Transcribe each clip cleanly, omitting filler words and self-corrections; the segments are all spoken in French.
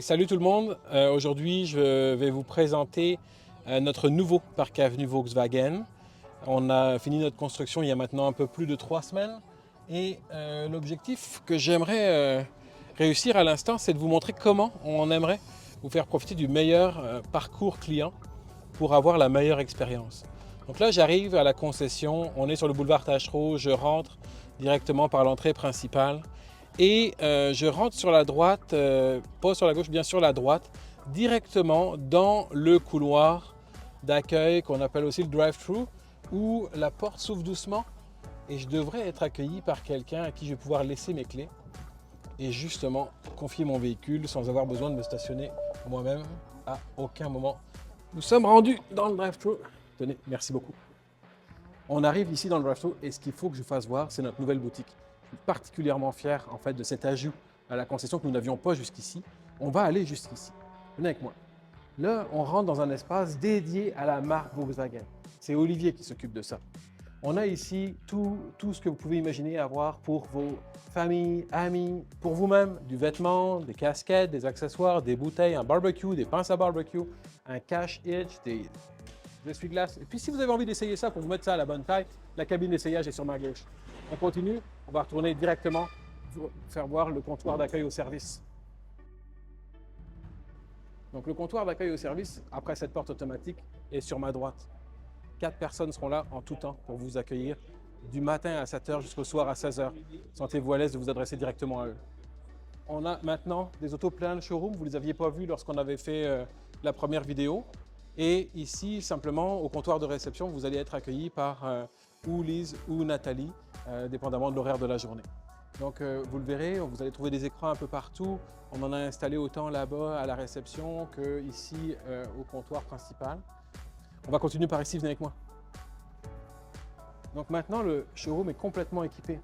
Salut tout le monde, aujourd'hui je vais vous présenter notre nouveau parc avenue Volkswagen. On a fini notre construction il y a maintenant un peu plus de 3 semaines et l'objectif que j'aimerais réussir à l'instant, c'est de vous montrer comment on aimerait vous faire profiter du meilleur parcours client pour avoir la meilleure expérience. Donc là j'arrive à la concession, on est sur le boulevard Taschereau, je rentre directement par l'entrée principale. Et je rentre sur la droite, pas sur la gauche, bien sûr la droite, directement dans le couloir d'accueil qu'on appelle aussi le drive-thru, où la porte s'ouvre doucement et je devrais être accueilli par quelqu'un à qui je vais pouvoir laisser mes clés et justement confier mon véhicule sans avoir besoin de me stationner moi-même à aucun moment. Nous sommes rendus dans le drive-thru. Tenez, merci beaucoup. On arrive ici dans le drive-thru et ce qu'il faut que je fasse voir, c'est notre nouvelle boutique. Je suis particulièrement fier en fait de cet ajout à la concession que nous n'avions pas jusqu'ici. On va aller jusqu'ici. Venez avec moi. Là, on rentre dans un espace dédié à la marque Volkswagen. C'est Olivier qui s'occupe de ça. On a ici tout ce que vous pouvez imaginer avoir pour vos familles, amis, pour vous-même, du vêtement, des casquettes, des accessoires, des bouteilles, un barbecue, des pinces à barbecue, un cache hitch, des essuie-glace. Et puis si vous avez envie d'essayer ça pour vous mettre ça à la bonne taille, la cabine d'essayage est sur ma gauche. On continue, on va retourner directement pour faire voir le comptoir d'accueil au service. Donc le comptoir d'accueil au service, après cette porte automatique, est sur ma droite. 4 personnes seront là en tout temps pour vous accueillir du matin à 7 h jusqu'au soir à 16 h. Sentez-vous à l'aise de vous adresser directement à eux. On a maintenant des autos plein de showroom, vous ne les aviez pas vus lorsqu'on avait fait la première vidéo. Et ici, simplement, au comptoir de réception, vous allez être accueilli par ou Lise ou Nathalie, dépendamment de l'horaire de la journée. Donc, vous le verrez, vous allez trouver des écrans un peu partout. On en a installé autant là-bas à la réception qu'ici au comptoir principal. On va continuer par ici, venez avec moi. Donc maintenant, le showroom est complètement équipé.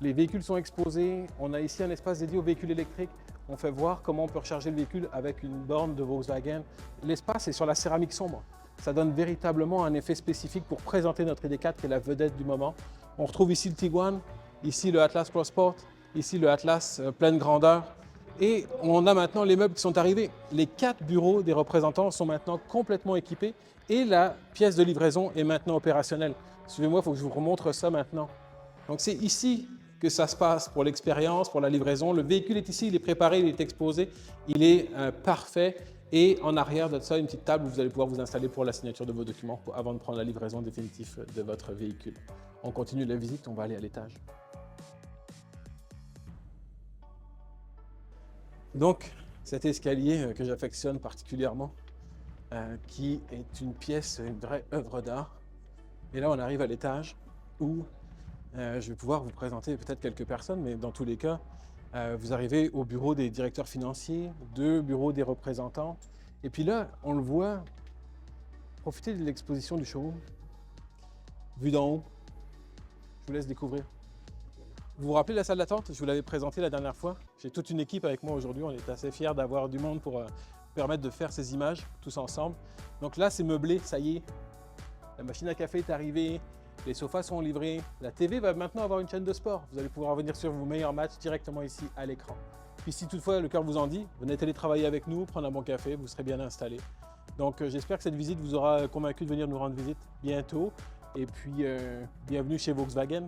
Les véhicules sont exposés. On a ici un espace dédié aux véhicules électriques. On fait voir comment on peut recharger le véhicule avec une borne de Volkswagen. L'espace est sur la céramique sombre. Ça donne véritablement un effet spécifique pour présenter notre ID4 qui est la vedette du moment. On retrouve ici le Tiguan, ici le Atlas Cross Sport, ici le Atlas pleine grandeur. Et on a maintenant les meubles qui sont arrivés. Les 4 bureaux des représentants sont maintenant complètement équipés et la pièce de livraison est maintenant opérationnelle. Suivez-moi, il faut que je vous remontre ça maintenant. Donc c'est ici que ça se passe pour l'expérience, pour la livraison. Le véhicule est ici, il est préparé, il est exposé, il est parfait. Et en arrière de ça, une petite table où vous allez pouvoir vous installer pour la signature de vos documents avant de prendre la livraison définitive de votre véhicule. On continue la visite, on va aller à l'étage. Donc, cet escalier que j'affectionne particulièrement, qui est une pièce, une vraie œuvre d'art. Et là, on arrive à l'étage où je vais pouvoir vous présenter peut-être quelques personnes, mais dans tous les cas, vous arrivez au bureau des directeurs financiers, 2 bureaux des représentants. Et puis là, on le voit, profitez de l'exposition du showroom. Vue d'en haut, je vous laisse découvrir. Vous vous rappelez la salle d'attente? Je vous l'avais présentée la dernière fois. J'ai toute une équipe avec moi aujourd'hui. On est assez fiers d'avoir du monde pour permettre de faire ces images tous ensemble. Donc là, c'est meublé, ça y est. La machine à café est arrivée. Les sofas sont livrés. La TV va maintenant avoir une chaîne de sport. Vous allez pouvoir venir sur vos meilleurs matchs directement ici à l'écran. Puis si toutefois le cœur vous en dit, venez télétravailler avec nous, prendre un bon café, vous serez bien installé. Donc j'espère que cette visite vous aura convaincu de venir nous rendre visite bientôt. Et puis bienvenue chez Volkswagen.